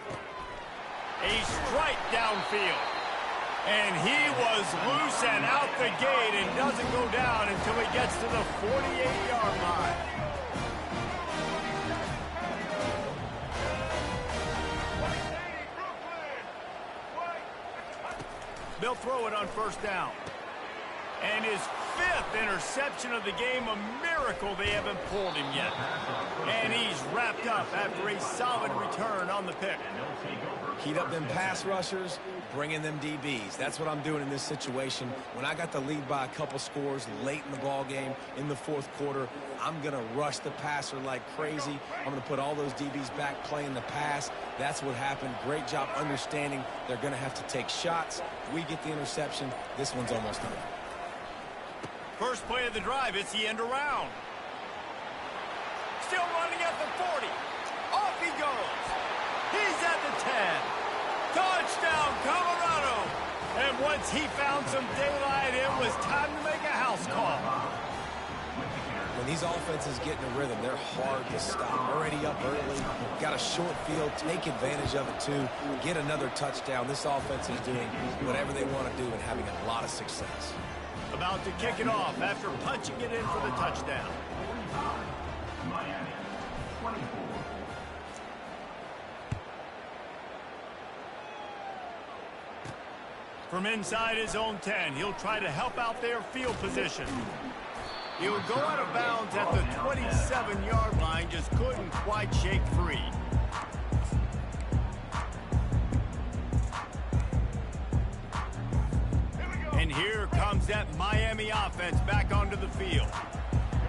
A strike downfield. And he was loose and out the gate and doesn't go down until he gets to the 48-yard line. They'll throw it on first down. And his 5th interception of the game, a miracle they haven't pulled him yet. And he's wrapped up after a solid return on the pick. Heat up them pass rushers, bring in them DBs. That's what I'm doing in this situation. When I got the lead by a couple scores late in the ball game in the 4th quarter, I'm going to rush the passer like crazy. I'm going to put all those DBs back playing the pass. That's what happened. Great job understanding they're going to have to take shots. We get the interception. This one's almost done. First play of the drive, it's the end around. Still running at the 40. Off he goes. He's at the 10. Touchdown, Colorado. And once he found some daylight, it was time to make a house call. When these offenses get in a rhythm, they're hard to stop. Already up early, got a short field, take advantage of it too, get another touchdown. This offense is doing whatever they want to do and having a lot of success. About to kick it off after punching it in for the touchdown. Miami, 24. From inside his own 10, he'll try to help out their field position. He'll go out of bounds at the 27-yard line, just couldn't quite shake free. And here comes that Miami offense back onto the field.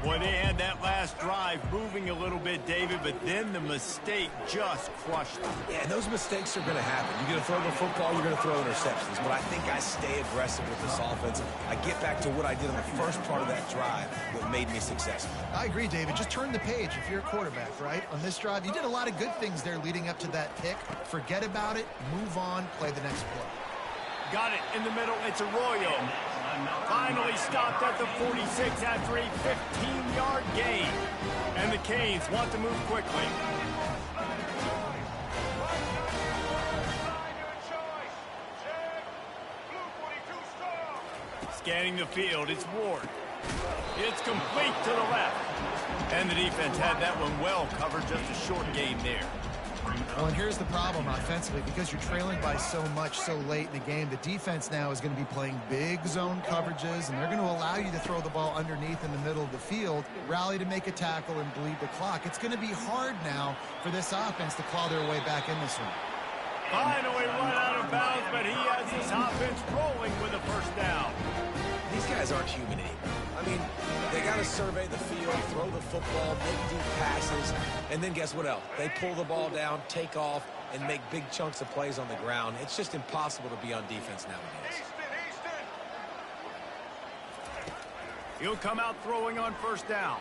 Boy, they had that last drive moving a little bit, David, but then the mistake just crushed them. Yeah, and those mistakes are going to happen. You're going to throw the football, you're going to throw interceptions. But I think I stay aggressive with this offense. I get back to what I did in the first part of that drive that made me successful. I agree, David. Just turn the page if you're a quarterback, right? On this drive, you did a lot of good things there leading up to that pick. Forget about it, move on, play the next play. Got it in the middle. It's Arroyo. Finally stopped at the 46 after a 15-yard gain. And the Canes want to move quickly. Scanning the field, it's Ward. It's complete to the left. And the defense had that one well covered, just a short gain there. Well, and here's the problem offensively. Because you're trailing by so much so late in the game, the defense now is going to be playing big zone coverages, and they're going to allow you to throw the ball underneath in the middle of the field, rally to make a tackle, and bleed the clock. It's going to be hard now for this offense to claw their way back in this one. Finally run out of bounds, but he has his offense rolling with a first down. These guys aren't human anymore. I mean, they got to survey the field, throw the football, make deep passes, and then guess what else? They pull the ball down, take off, and make big chunks of plays on the ground. It's just impossible to be on defense nowadays. He'll come out throwing on first down.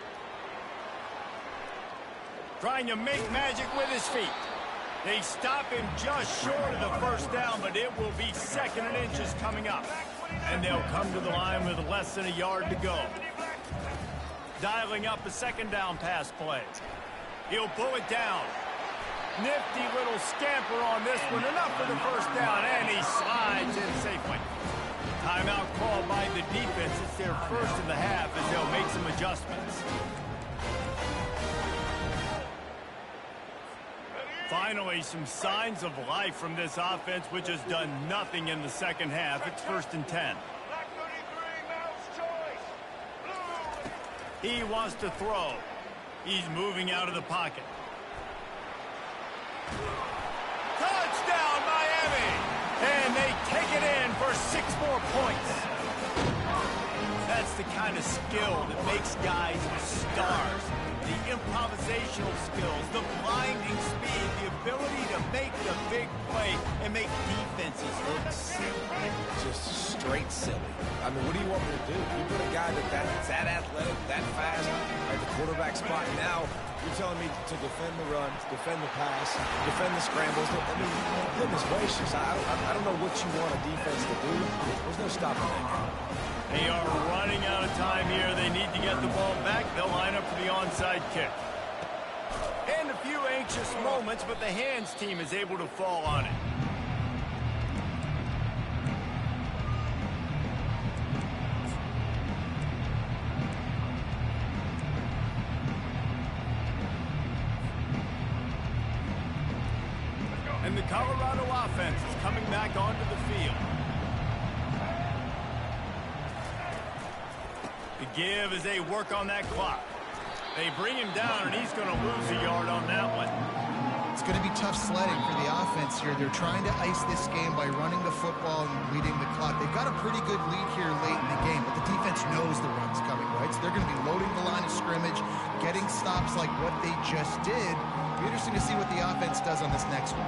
Trying to make magic with his feet. They stop him just short of the first down, but it will be 2nd and inches coming up. And they'll come to the line with less than a yard to go. Dialing up a 2nd down pass play. He'll pull it down. Nifty little scamper on this one. Enough for the first down, and he slides in safely. Timeout called by the defense. It's their first of the half as they'll make some adjustments. Finally, some signs of life from this offense, which has done nothing in the second half. It's 1st and 10. He wants to throw. He's moving out of the pocket. Touchdown, Miami! And they take it in for 6 more points. That's the kind of skill that makes guys stars. The improvisational skills, the blinding speed, the ability to make the big play and make defenses look silly. Just straight silly. I mean, what do you want me to do? You put a guy that's that athletic, that fast, at the quarterback spot. Now, you're telling me to defend the run, defend the pass, defend the scrambles. I mean, goodness gracious, I don't know what you want a defense to do. There's no stopping that guy. They are running out of time here. They need to get the ball back. They'll line up for the onside kick. And a few anxious moments, but the hands team is able to fall on it. And the Colorado offense is coming back onto the field. The give as they work on that clock. They bring him down, and he's going to lose a yard on that one. It's going to be tough sledding for the offense here. They're trying to ice this game by running the football and leading the clock. They've got a pretty good lead here late in the game, but the defense knows the run's coming, right? So they're going to be loading the line of scrimmage, getting stops like what they just did. It'll be interesting to see what the offense does on this next one.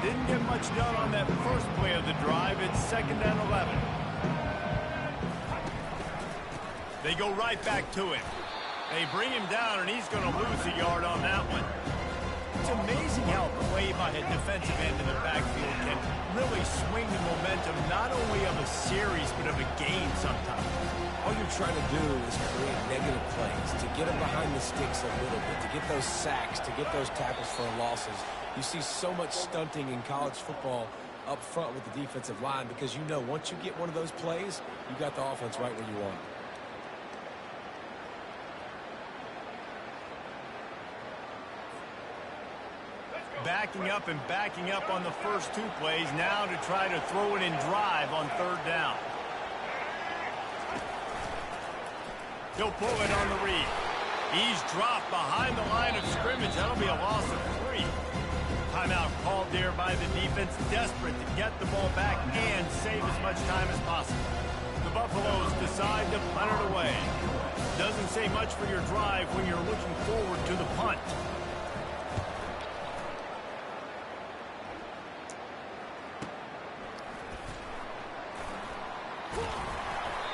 Didn't get much done on that first play of the drive. It's 2nd and 11. They go right back to him. They bring him down, and he's going to lose a yard on that one. It's amazing how a play by a defensive end in the backfield can really swing the momentum not only of a series but of a game sometimes. All you're trying to do is create negative plays, to get them behind the sticks a little bit, to get those sacks, to get those tackles for losses. You see so much stunting in college football up front with the defensive line because you know once you get one of those plays, you got the offense right where you want it. Backing up and backing up on the first 2 plays now to try to throw it in drive on 3rd down. He'll pull it on the read. He's dropped behind the line of scrimmage. That'll be a loss of 3. Timeout called there by the defense, desperate to get the ball back and save as much time as possible. The Buffaloes decide to punt it away. Doesn't say much for your drive when you're looking forward to the punt.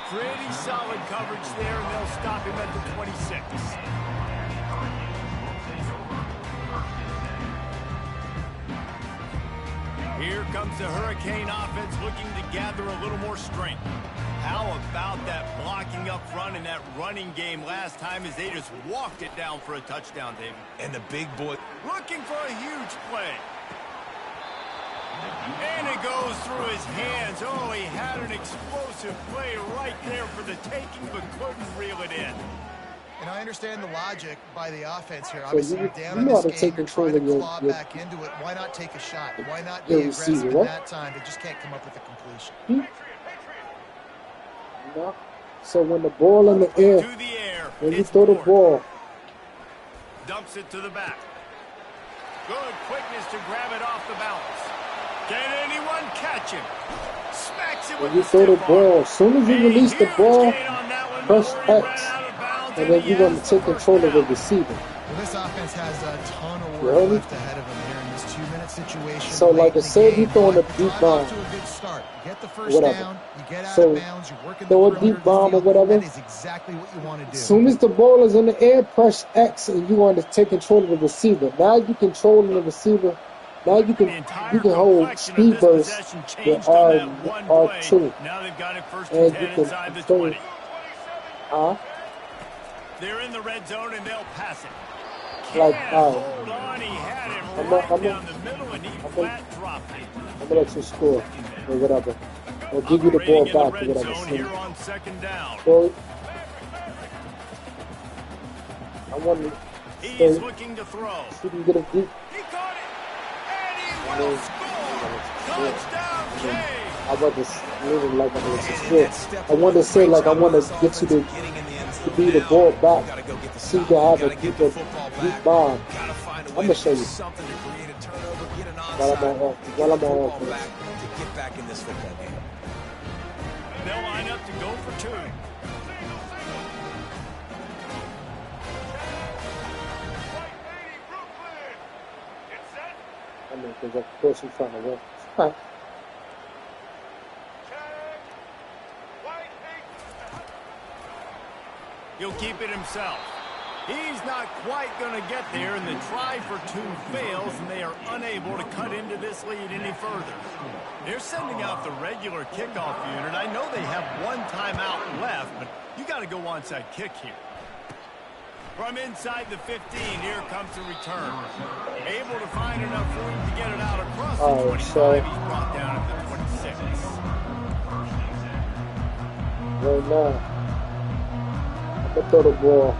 Pretty solid coverage there, and they'll stop him at the 26. Here comes the Hurricane offense looking to gather a little more strength. How about that blocking up front and that running game last time as they just walked it down for a touchdown, David? And the big boy Looking for a huge play. And it goes through his hands. Oh, he had an explosive play right there for the taking, but couldn't reel it in. And I understand the logic by the offense here. So Obviously, you you're down know in how this to game, take you're control trying of to your claw back into it. Why not take a shot? Why not be your aggressive receiver, in right? that time? They just can't come up with a completion. No. So when the ball in the air, To the air. when you It's throw the Ford. ball, Dumps it to the back. Good quickness to grab it off the balance. Can anyone catch him? Smacks it when with you the throw the stiff ball, arm. as soon as you A release the huge ball, gain on that one press before he ran X, out of bounds, and then he you're going has to the take first control of the down. receiver. Well, this offense has a ton of You work heard me? left ahead of them here in this 2-minute situation. So, late like, in the say if you game, throwing but a you deep drive off bomb, to a good start. You get the first whatever. down, you get out So, of bounds, you're working the throw a perimeter deep of the bomb or field. whatever. That is exactly what you want to do. As soon as the ball is in the air, press X, and you want to take control of the receiver. Now you controlling the receiver. Now you The can entire hold complexion of speed this burst possession with changed on that one play. R2, Now they've got it 1st and and you 10 can inside the control. 20. They're in the red zone, and they'll pass it. Like, Can't hold on. He had him right down the middle, and he flat dropped it. I'm gonna let you score or whatever, or give you the ball Operating in the back or red whatever. zone here on 2nd down. So I want to He's looking to throw. see if you get a deep. He caught it, and he will score. Touchdown, Jay. I want to meaning like I want to score. I want to say like I want to get you to be the ball back. See you have a deep bomb. I'm gonna show you while I'm on offense. to get back in this football game. They'll line up to go for 2. I mean, because of course he's trying to win. He'll keep it himself. He's not quite going to get there, and the try for 2 fails, and they are unable to cut into this lead any further. They're sending out the regular kickoff unit. I know they have 1 timeout left, but you got to go onside kick here. From inside the 15, here comes the return. Able to find enough room to get it out across the 25. He's brought down at the 26. Right now, I'm gonna throw the ball.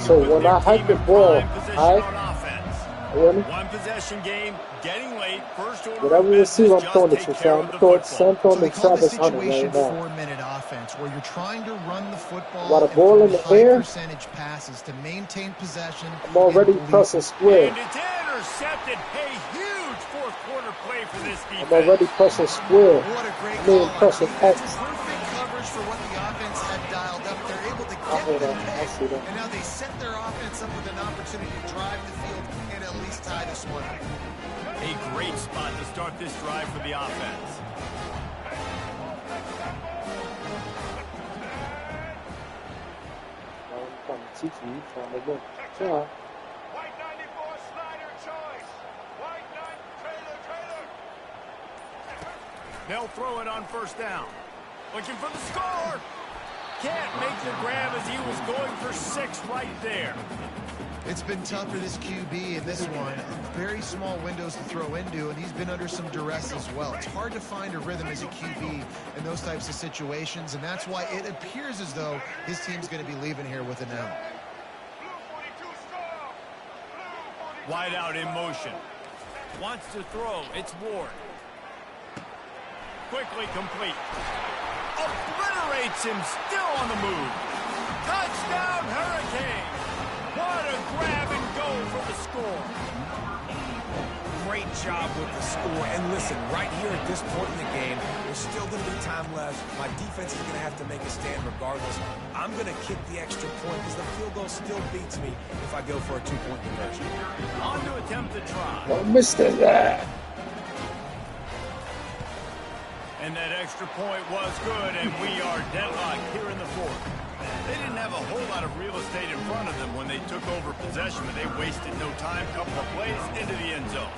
So put when their I hike team the in ball, prime position I on offense. One possession game, getting late, first order whatever of receiver business, I'm throwing just it take to, care so of I'm the throwing football. Sam So they to call this Travis Hunter situation right now. 4-minute offense, where you're trying to run the football While the and ball throw in the high air, percentage passes to maintain possession I'm already and lead. pressing square. And it's intercepted. A huge fourth quarter play for this defense. I'm already pressing square. What a great I mean, call on pressing defense. X. Perfect coverage for what the offense had dialed up. They're able to I get hear the that. I pick, see that. and now they set their offense up with an opportunity to drive the field and at least tie this one up. A great spot to start this drive for the offense. I'm trying to teach you. You're trying to win. Yeah. White 94, Snyder choice. White 9, Taylor. They'll throw it on first down. Looking for the score. Can't make the grab as he was going for 6 right there. It's been tough for this QB in this one. Very small windows to throw into, and he's been under some duress as well. It's hard to find a rhythm as a QB in those types of situations, and that's why it appears as though his team's going to be leaving here with an L. Blue 42 score. Blue 42. Wide out in motion. Wants to throw. It's Ward. Quickly complete. Obliterates him. Still on the move. Touchdown, Hurricane. What a grab and go for the score. Great job with the score. And listen, right here at this point in the game, there's still going to be time left. My defense is going to have to make a stand regardless. I'm going to kick the extra point because the field goal still beats me if I go for a 2-point conversion. On to attempt the try. Oh, Mr. That. And that extra point was good, and we are deadlocked here in the fourth. They didn't have a whole lot of real estate in front of them when they took over possession, but they wasted no time. Couple of plays into the end zone.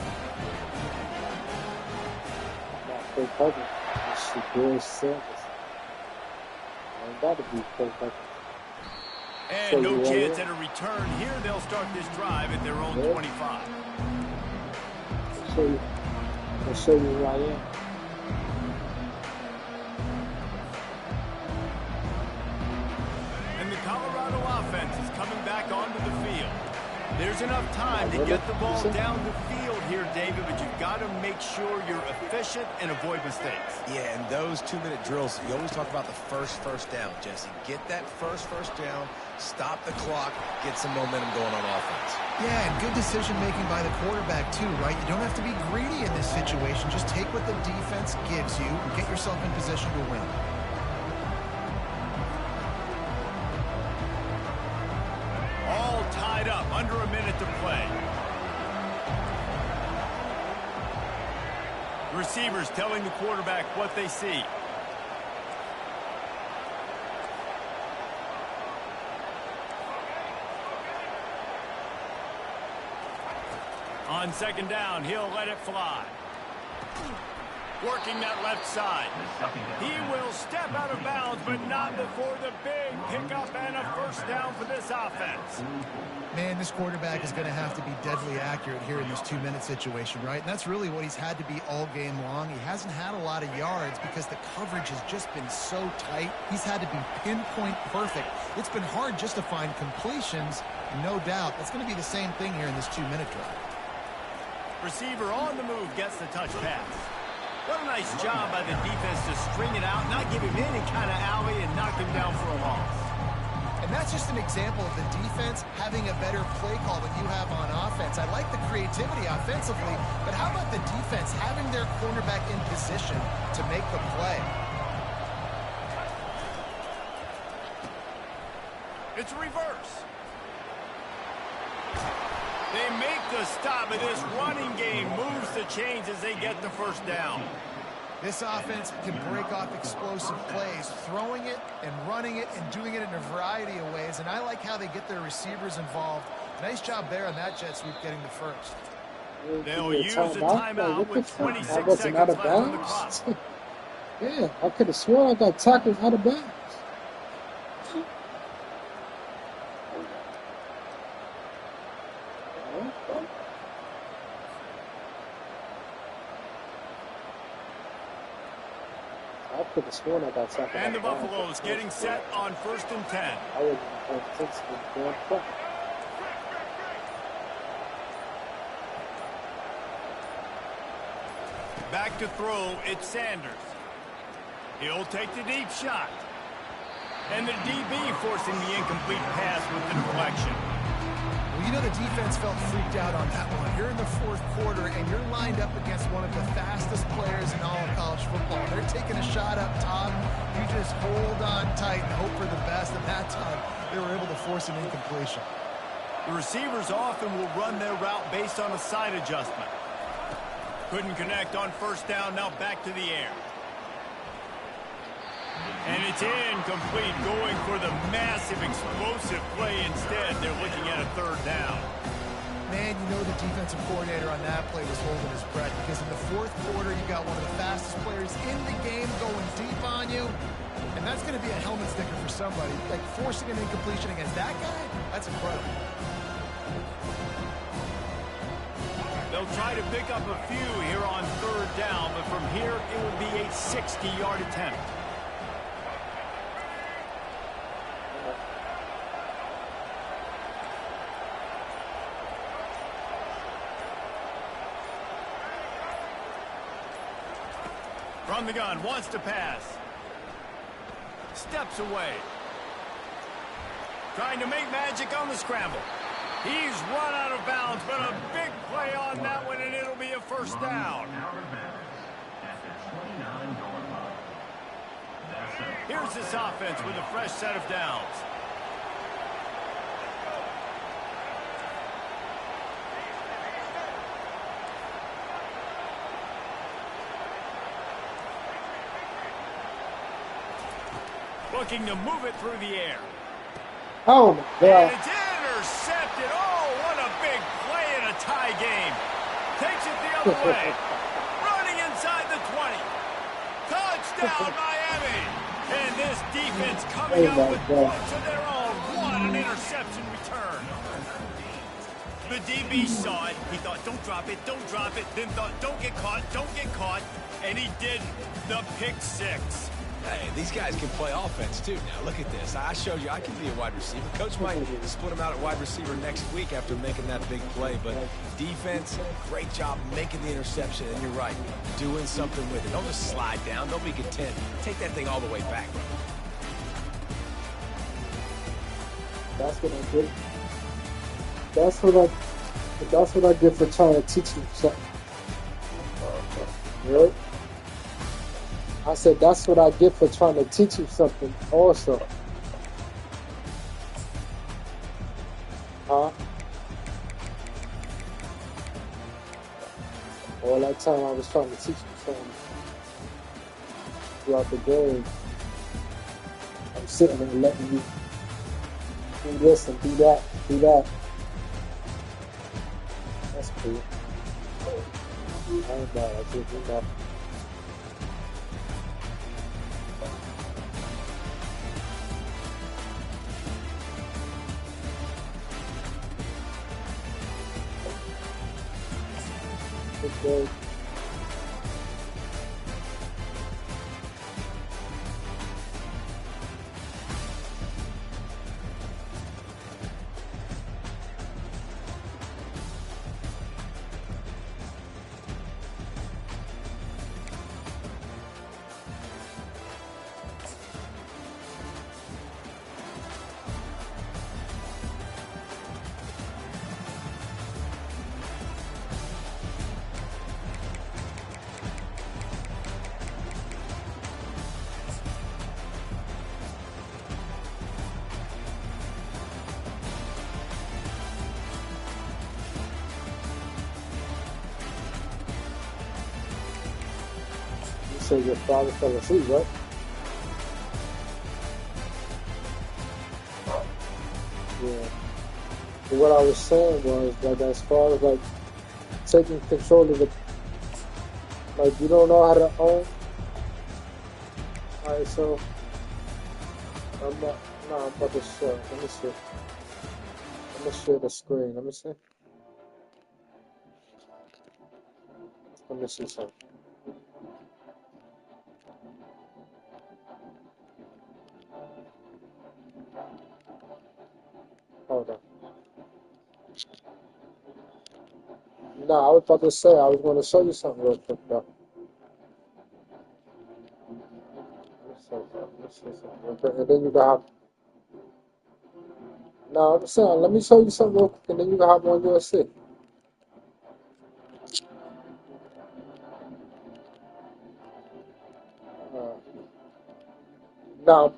Full cover. That's the good service. Ain't got to be full cover. And no chance at a return here. They'll start this drive at their own 25. I'll show you who I am. And the Colorado offense is coming back onto the field. There's enough time to get the ball down the field here, David, but you've got to make sure you're efficient and avoid mistakes. Yeah, and those 2-minute drills, you always talk about the first down, Jesse. Get that first down, stop the clock, get some momentum going on offense. Yeah, and good decision-making by the quarterback, too, right? You don't have to be greedy in this situation. Just take what the defense gives you and get yourself in position to win. All tied up, under a minute to play. Receivers telling the quarterback what they see. On second down, he'll let it fly. Working that left side. He will step out of bounds, but not before the big pickup and a first down for this offense. Man, this quarterback is going to have to be deadly accurate here in this 2-minute situation, right? And that's really what he's had to be all game long. He hasn't had a lot of yards because the coverage has just been so tight. He's had to be pinpoint perfect. It's been hard just to find completions, no doubt. That's going to be the same thing here in this 2-minute drive. Receiver on the move gets the touch pass. What a nice job by the defense to string it out, not give him any kind of alley, and knock him down for a loss. And that's just an example of the defense having a better play call than you have on offense. I like the creativity offensively, but how about the defense having their cornerback in position to make the play? It's a reverse. They make the stop, and this running game moves the chains as they get the first down. This offense can break off explosive plays, throwing it and running it and doing it in a variety of ways, and I like how they get their receivers involved. Nice job there on that jet sweep getting the first. They'll use the timeout with 26 I wasn't out seconds of left on the bounds. clock. Yeah, I could have sworn I got tackled out of bounds. I could have sworn I got tackled. And the Buffaloes getting set on 1st and 10. I wasn't paying attention to the damn play. Back to throw, it's Sanders. He'll take the deep shot. And the DB forcing the incomplete pass with the deflection. Well, you know the defense felt freaked out on that one. You're in the fourth quarter, and you're lined up against one of the fastest players in all of college football. They're taking a shot up top. You just hold on tight and hope for the best. And that time, they were able to force an incompletion. The receivers often will run their route based on a side adjustment. Couldn't connect on first down, now back to the air. And it's incomplete, going for the massive explosive play instead. They're looking at a third down. Man, you know the defensive coordinator on that play was holding his breath because in the fourth quarter, you got one of the fastest players in the game going deep on you. And that's going to be a helmet sticker for somebody. Like forcing an incompletion against that guy, that's incredible. They'll try to pick up a few here on third down, but from here, it will be a 60-yard attempt. From the gun, wants to pass. Steps away. Trying to make magic on the scramble. He's run out of bounds, but a big play on that one, and it'll be a first down. Here's this offense with a fresh set of downs. Looking to move it through the air. Oh, my God. And it's intercepted. Oh, what a big play in a tie game. Takes it the other way. Running inside the 20. Touchdown, Miami. And this defense coming up with points of their own. What an interception return. The DB saw it. He thought, don't drop it, don't drop it. Then thought, don't get caught, don't get caught. And he didn't. The pick six. Hey, these guys can play offense, too. Now, look at this. I showed you I can be a wide receiver. Coach might split him out at wide receiver next week after making that big play. But defense, great job making the interception. And you're right, doing something with it. Don't just slide down. Don't be content. Take that thing all the way back. That's what I did. That's what I did for trying to teach you something. Right? I said, that's what I get for trying to teach you something also. Huh? All that time I was trying to teach you something throughout the game. I'm sitting there letting you do this and do that, do that. That's cool. I ain't bad. I did enough. Good day. So your father fell asleep, right? Yeah. But what I was saying was that as far as like taking control of the, like you don't know how to own. Alright, so I'm about to share. Let me see. I'm gonna share the screen. Let me see. Let me see something. Hold on. No, I was about to say I was going to show you something real quick though. Okay, and then you can have. Now I'm saying, let me show you something real quick, and then you can have on UFC. Uh, now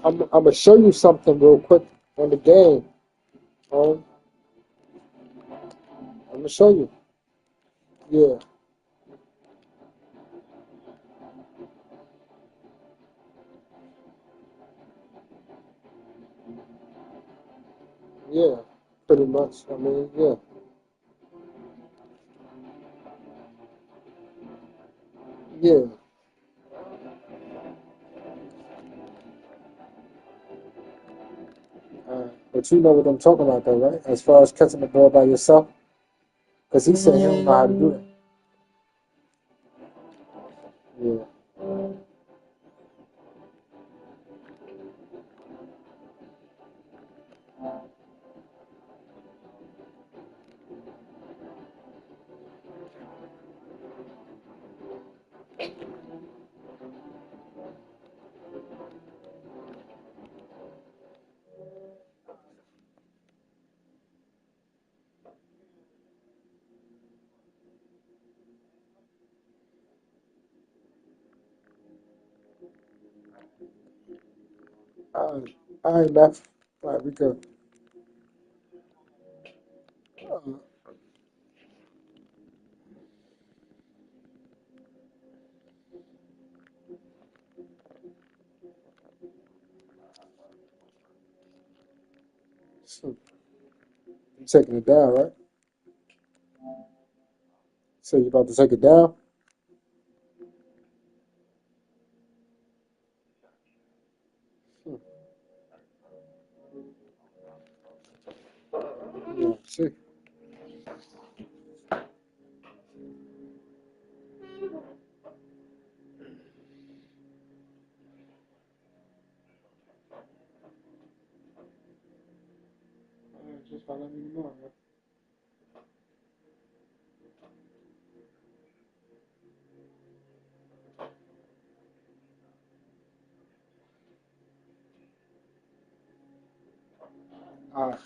I'm gonna show you something real quick on the game. I'm gonna show you. Yeah, yeah, pretty much. I mean, yeah, yeah. But you know what I'm talking about, though, right? As far as catching the ball by yourself, because he said he don't know how to do that. Yeah. All right, Matt. All right, we good. So, you taking it down, right? So you about to take it down? Hmm. Yeah, see. Just by letting me know, man. All right.